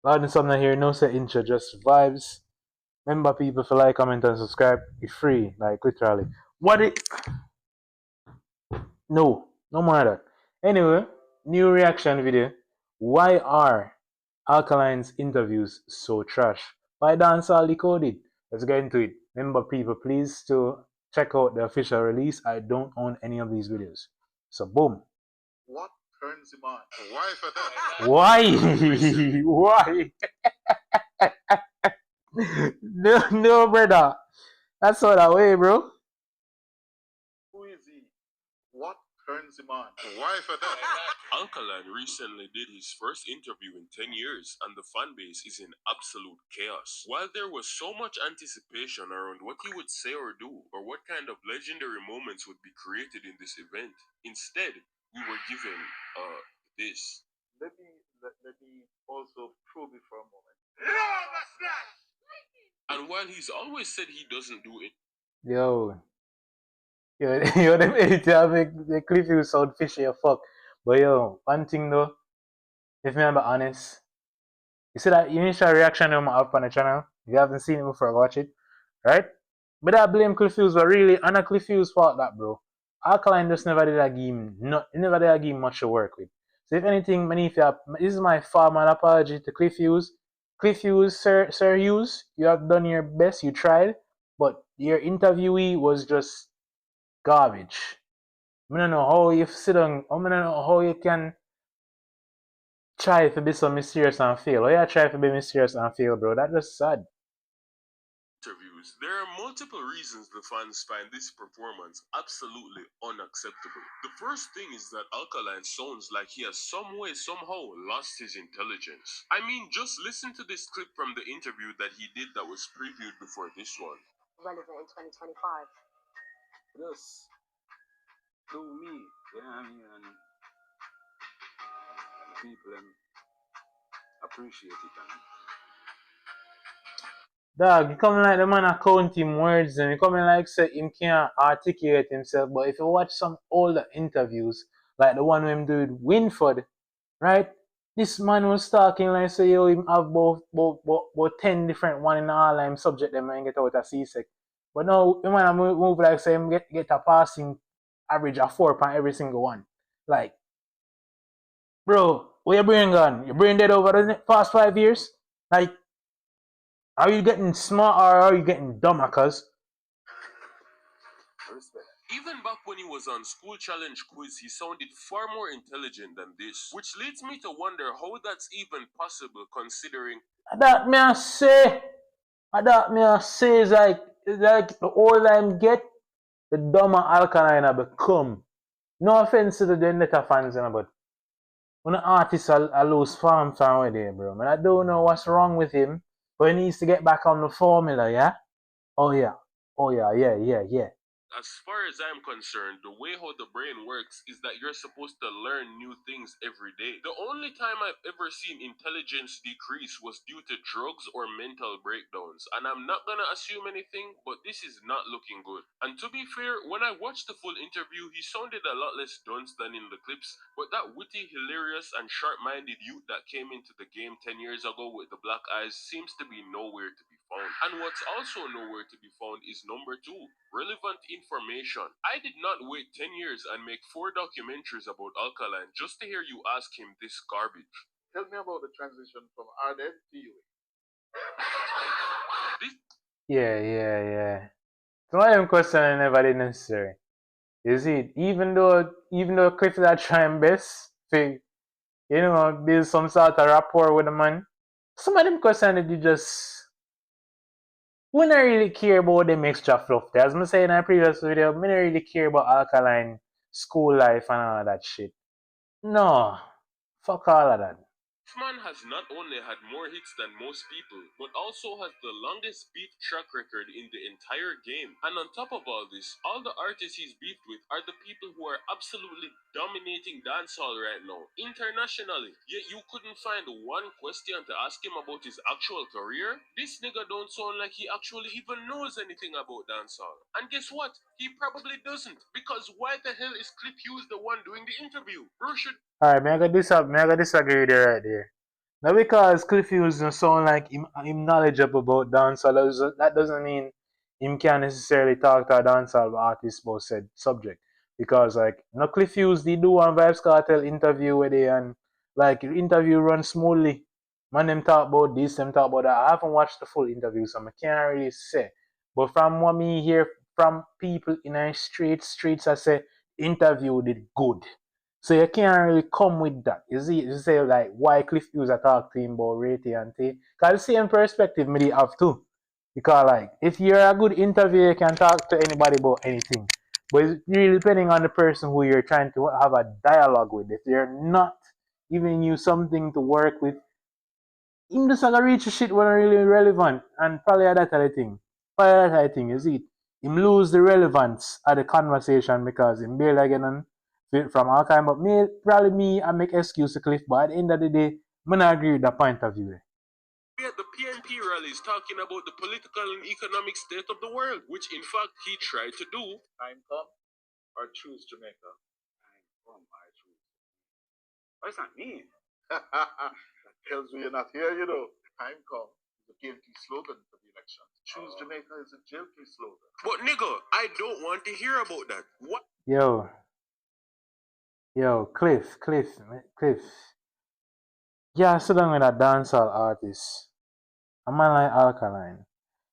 Loud something here, no say intro, just vibes. Remember people for like, comment and subscribe. It's free, like literally. What it no more of that. Anyway, new reaction video. Why are Alkaline's interviews so trash? By Dancehall Decoded. Let's get into it. Remember people, please to check out the official release. I don't own any of these videos. So boom. What turns him on? Why for that? Why? Why? No, brother. That's all that way, bro. Who is he? What turns him on? Why for that? Alkaline recently did his first interview in 10 years, and the fanbase is in absolute chaos. While there was so much anticipation around what he would say or do, or what kind of legendary moments would be created in this event, instead, we were given, this. Let me also probe it for a moment. And while he's always said he doesn't do it, Yo, them editor make the clip you sound fishy as fuck. But yo, one thing though, if me be honest, you see that initial reaction I'm up on the channel. If you haven't seen it before, watch it, right? But that blame Cliffuse was really Anna Cliffuse fault that, bro. Alkaline just never did a game, never did a game much to work with. So if anything, this is my formal apology to Cliffuse. Cliffuse, Sir Hughes, you have done your best, you tried, but your interviewee was just garbage. I don't know how you sit down, I don't know how you can try to be so mysterious and fail. How you try to be mysterious and fail, bro? That's just sad. interviews, there are multiple reasons the fans find this performance absolutely unacceptable. The first thing is that Alkaline sounds like he has some way, somehow lost his intelligence. I mean, just listen to this clip from the interview that he did that was previewed before this one. Relevant in 2025. Just do me, you know what I mean? And people appreciate it. And Dog, you coming like the man a count him words and you coming like say him can't articulate himself. But if you watch some older interviews, like the one with him do with Winford, right? This man was talking like say yo him have both 10 different one in all him subject them and get out a CSEC. But now the man move like say him get a passing average of 4 on every single one. Like, bro, where your brain gone? Your brain dead over the past 5 years? Like, are you getting smart or are you getting dumber, cuz? respect. Even back when he was on School Challenge Quiz, he sounded far more intelligent than this. Which leads me to wonder how that's even possible considering That me I say is like the older I get, the dumber Alkaline I become. No offense to the Vendetta fans, but when an artist I lose farm with him, bro. Man, I don't know what's wrong with him, but he needs to get back on the formula, yeah? Oh yeah. Yeah. as far as I'm concerned, the way how the brain works is that you're supposed to learn new things every day. The only time I've ever seen intelligence decrease was due to drugs or mental breakdowns. And I'm not gonna assume anything, but this is not looking good. And to be fair, when I watched the full interview, he sounded a lot less dunce than in the clips, but that witty, hilarious, and sharp-minded youth that came into the game 10 years ago with the black eyes seems to be nowhere to be found. And what's also nowhere to be found is number 2, relevant information. I did not wait 10 years and make 4 documentaries about Alkaline just to hear you ask him this garbage. Tell me about the transition from Arden to you. Yeah. So I am questioning never did necessary. You see, even though Cliff are trying best to, build some sort of rapport with the man, some of them questions you just we don't really care about them extra fluff. As I said in a previous video, we don't really care about Alkaline, school life and all that shit. No. Fuck all of that. This man has not only had more hits than most people, but also has the longest beef track record in the entire game. And on top of all this, all the artists he's beefed with are the people who are absolutely dominating dancehall right now, internationally. Yet you couldn't find one question to ask him about his actual career? This nigga don't sound like he actually even knows anything about dancehall. And guess what? He probably doesn't, because why the hell is Clip Hughes the one doing the interview? Bro should Alright, I got disagree with you right there. Now because Cliff Hughes don't sound like him knowledgeable about dancehall, that doesn't mean him can't necessarily talk to a dancehall artist about said subject. Because like no Cliff Hughes they do one Vibes Cartel interview where they and like the interview runs smoothly. Man them talk about this, them talk about that. I haven't watched the full interview, so I can't really say. But from what me hear from people in the streets I say interview did good. So you can't really come with that. You see, you say like why Cliff Hughes I talk to him about Rate and T. Cause the same perspective me they have too. Because like if you're a good interviewer, you can talk to anybody about anything. But it's really depending on the person who you're trying to have a dialogue with. If they're not giving you something to work with, him just gonna reach a shit when really relevant. And probably that other thing. Probably that other thing, you see. Him lose the relevance of the conversation because him barely get on from Alkaline. But probably I make excuse to Cliff, but at the end of the day, I not agree with that point of view. At the PNP rallies talking about the political and economic state of the world, which in fact he tried to do. Time come or choose Jamaica? Time come, I choose. What does that mean? That tells me you're not here, you know. Time come. The guilty slogan for the election. Choose Jamaica is a guilty slogan. But nigga, I don't want to hear about that. What? Yo, Cliff. Yeah, sit down with a dancehall artist. A man like Alkaline.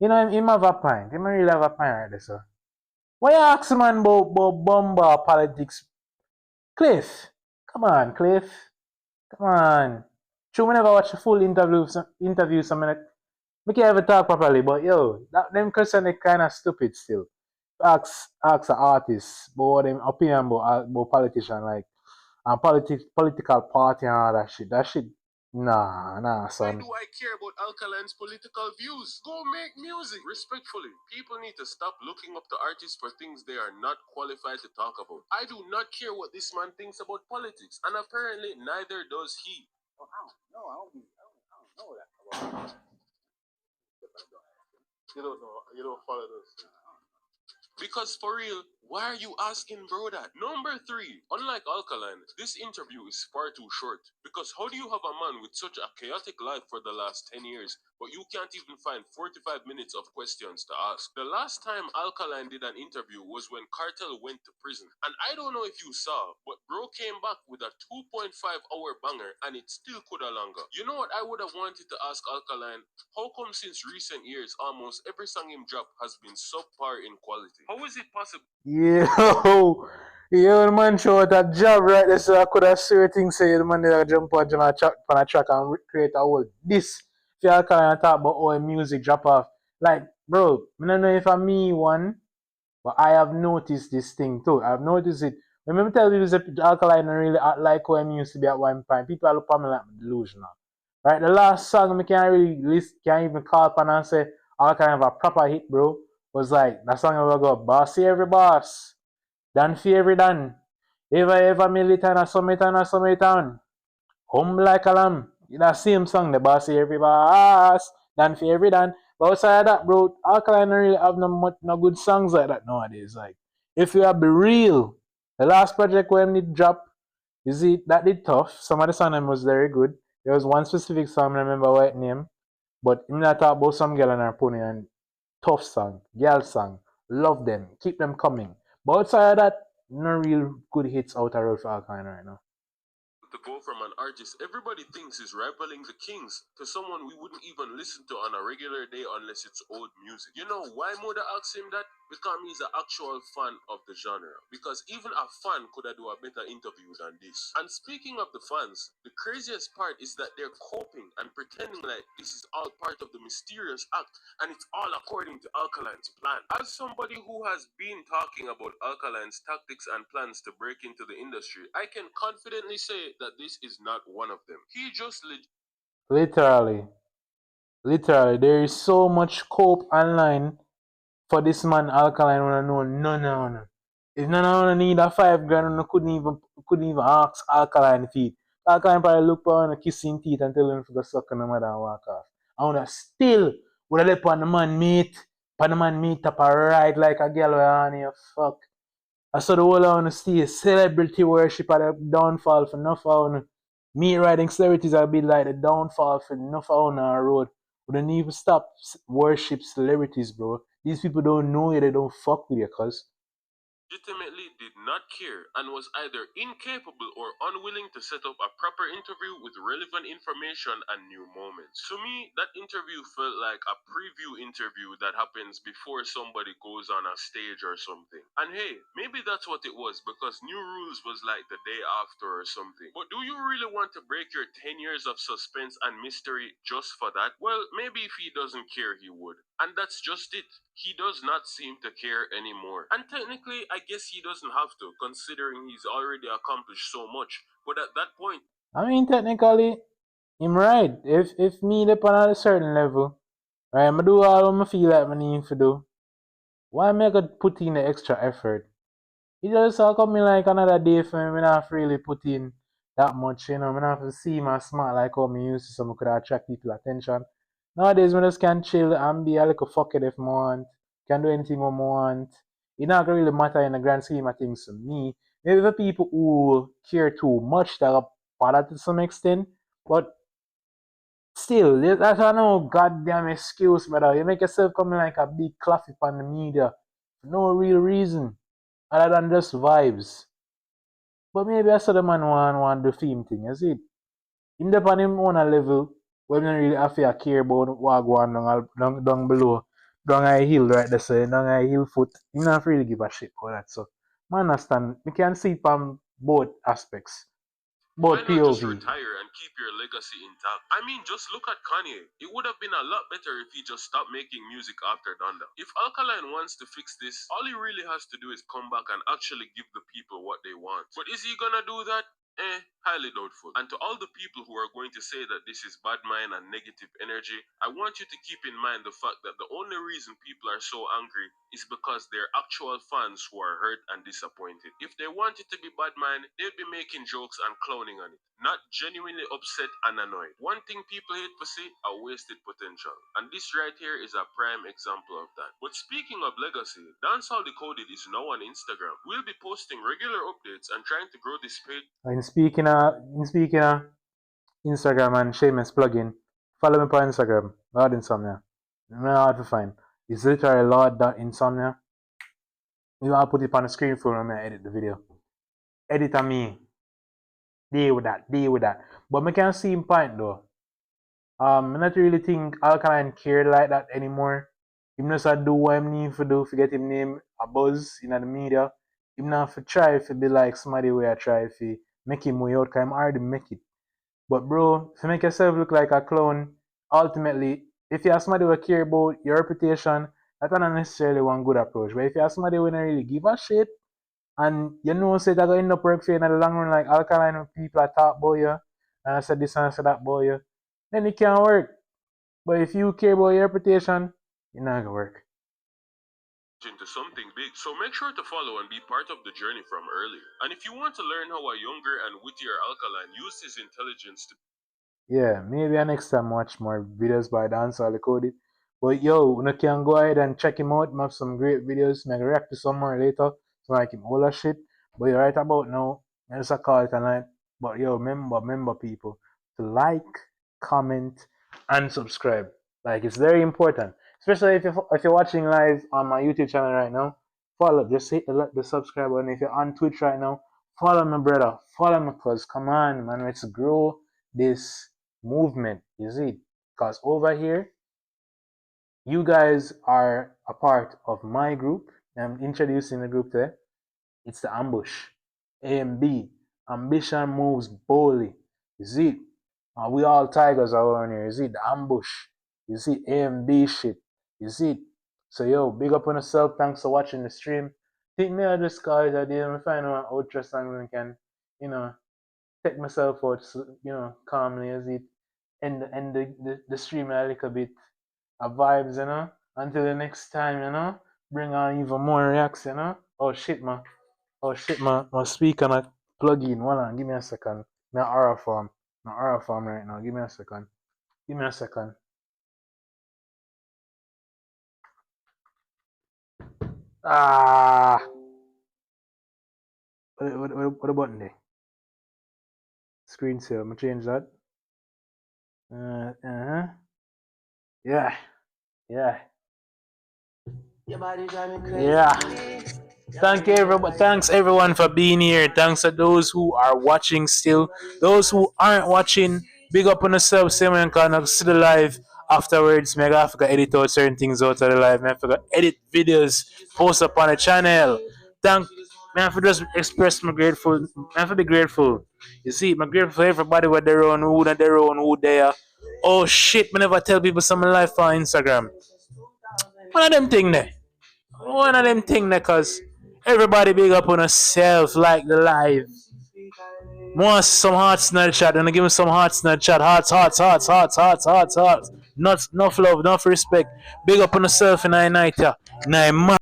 You know, him have a point. Him really have a point right there, so. Why you ask a man about bomba politics? Cliff. Come on, Cliff. Come on. True, we never watch the full interview so we can't even talk properly, but yo, them question they kinda stupid still. Ask an artist about them opinion about politician like and political party and all that shit. That shit nah, Why son. do I care about Alkaline's political views? Go make music. Respectfully, people need to stop looking up to artists for things they are not qualified to talk about. I do not care what this man thinks about politics, and apparently neither does he. Oh, I don't know. I don't know that about You don't know. You don't follow this. Because for real, why are you asking bro that? Number 3, unlike Alkaline, this interview is far too short. Because how do you have a man with such a chaotic life for the last 10 years, but you can't even find 45 minutes of questions to ask? The last time Alkaline did an interview was when Cartel went to prison. And I don't know if you saw, but bro came back with a 2.5-hour banger and it still could have longer. You know what I would have wanted to ask Alkaline? How come since recent years, almost every song him drop has been subpar in quality? How is it possible? Yo, the man show that job right there, so I could have swear things say the man that jump on a track and create a whole this. If you can talk about all music drop off. Like, bro, I don't know if I'm me one, but I have noticed this thing too. I've noticed it. Remember tell you the Alkaline really act like when I used to be at one point. People look at me like I'm delusional. Right? The last song I can't really list, can't even call upon and say Alkaline have a proper hit, bro. Was like that song I go bossy every boss. Dan for every dan. Ever militant a summit and a summit on. Humble like a lamb. That same song, the bossy every boss. Dan for every dan. But outside of that, bro, Alkaline don't really have no good songs like that nowadays. Like, if you have be real, the last project when it dropped, you see, that did tough. Some of the song was very good. There was one specific song, I remember what name. But I'm not talk about some girl and her pony and tough song, girl song. Love them. Keep them coming. But outside of that, no real good hits out of road for Alkaline right now. To go from an artist everybody thinks is rivaling the Kings to someone we wouldn't even listen to on a regular day unless it's old music. You know why Moda asked him that? Because he's an actual fan of the genre. Because even a fan could have do a better interview than this. And speaking of the fans, the craziest part is that they're coping and pretending like this is all part of the mysterious act and it's all according to Alkaline's plan. As somebody who has been talking about Alkaline's tactics and plans to break into the industry, I can confidently say that this is not one of them. He just Literally, there is so much cope online for this man Alkaline wanna know none. If none of them need a 5 grand, couldn't even ask Alkaline feet. Alkaline probably look for him kissing teeth and tell him to go suck on the mother and walk off. I wanna still would have left on the man meat, up a ride like a girl on here fuck. I saw the whole of stay celebrity worship at the downfall for enough of Me riding celebrities have been like the downfall for enough on our road. We don't even stop worship celebrities, bro. These people don't know you, they don't fuck with you, cuz. Legitimately did not care and was either incapable or unwilling to set up a proper interview with relevant information and new moments. To me, that interview felt like a preview interview that happens before somebody goes on a stage or something. And hey, maybe that's what it was because New Rules was like the day after or something. But do you really want to break your 10 years of suspense and mystery just for that? Well, maybe if he doesn't care, he would. And that's just it. He does not seem to care anymore. And technically, I guess he doesn't have to, considering he's already accomplished so much. But at that point, I mean, technically, I'm right. If me up on a certain level, right, I do all I feel like I need to do. Why am I gonna put in the extra effort? It just all come in like another day for me. I not really put in that much, you know. I not have to see my smart like how me used to so I could attract people attention. Nowadays, I just can chill and be a little fuckhead if I want. Can do anything I want. It not really matter in the grand scheme of things to me. Maybe the people who care too much that are bother to some extent, but still, that's no goddamn excuse, brother. You make yourself come in like a big claffy on the media for no real reason other than just vibes. But maybe I saw the man want the theme thing, you see? Him dep on him own a level where we don't really have to care about what go on down below. Down a hill right there, so down a hill foot. Him not really give a shit about that. So I understand. We can see it from both aspects. why Both not just POV. retire and keep your legacy intact? I mean, just look at Kanye. It would have been a lot better if he just stopped making music after Donda. If Alkaline wants to fix this, all he really has to do is come back and actually give the people what they want. But is he gonna do that? Highly doubtful. And to all the people who are going to say that this is bad mind and negative energy, I want you to keep in mind the fact that the only reason people are so angry is because they're actual fans who are hurt and disappointed. If they wanted to be bad mind, they'd be making jokes and clowning on it, not genuinely upset and annoyed. One thing people hate to see, a wasted potential. And this right here is a prime example of that. But speaking of legacy, Dancehall Decoded is now on Instagram. We'll be posting regular updates and trying to grow this page. In speaking of Instagram and shameless plugin, follow me on Instagram, Lord Insomnia. Not hard to find. It's literally Lord Insomnia. You want to put it on the screen for me edit the video. Edit on me. Deal with that. But I can see him point though. I not really think Alkaline care like that anymore. Him just do what him need to do to get him name a buzz in the media. Him not to try to be like somebody where I try to make him way out, cause him already make it. But bro, to make yourself look like a clown, ultimately, if you're somebody who care about your reputation, that's not necessarily one good approach. But if you're somebody who don't really give a shit, and you know say that going end up work for you in the long run, like Alkaline people are talk about you, and I said this and I said that about you, then it can work. But if you care about your reputation, it's not gonna work. Into something big, so make sure to follow and be part of the journey from earlier. And if you want to learn how a younger and wittier Alkaline used his intelligence to Yeah, maybe next time watch more videos by Dancehall Coded. But yo, you can go ahead and check him out. He have some great videos. Maybe react to some more later. So like him all that shit. But you're right about now. There's a call tonight. But yo, remember people to like, comment, and subscribe. Like it's very important. Especially if you're watching live on my YouTube channel right now. Follow, just hit the subscribe button. If you're on Twitch right now, follow me, brother. Follow me, cause come on, man, let's grow this movement, you see? Because over here, you guys are a part of my group. I'm introducing the group today. It's the ambush. AMB. Ambition moves boldly. You see? We all tigers around here. You see? The ambush. You see? AMB shit. You see? So yo, big up on yourself. Thanks for watching the stream. Think me I just call it a day and find out outro song and can, you know, take myself out, calmly as it end the stream a little bit of vibes, until the next time, bring on even more reacts, Oh shit, man. Oh shit, man. My speaker not plug in. Hold on, give me a second. My aura form. My aura form right now. Give me a second. Give me a second. Ah, what the button there? Screen share. I'm gonna change that. Uh-huh. Yeah. Yeah. Yeah. Thanks everyone for being here. Thanks to those who are watching still. Those who aren't watching, big up on yourself. Same way you can see the live afterwards. Me I have to edit out certain things out of the live. Me I have to edit videos, post up on the channel. Thank me I have to just express my grateful. I have to be grateful. You see, I'm grateful for everybody with their own wood and their own wood there. Oh shit, me never tell people some life on Instagram. One of them thing there. One of them thing there, cause everybody big up on herself like the live. Want some hearts in the chat, and give me some hearts in the chat. Hearts. Not enough love, enough respect. Big up on yourself in the night, yeah. Nah,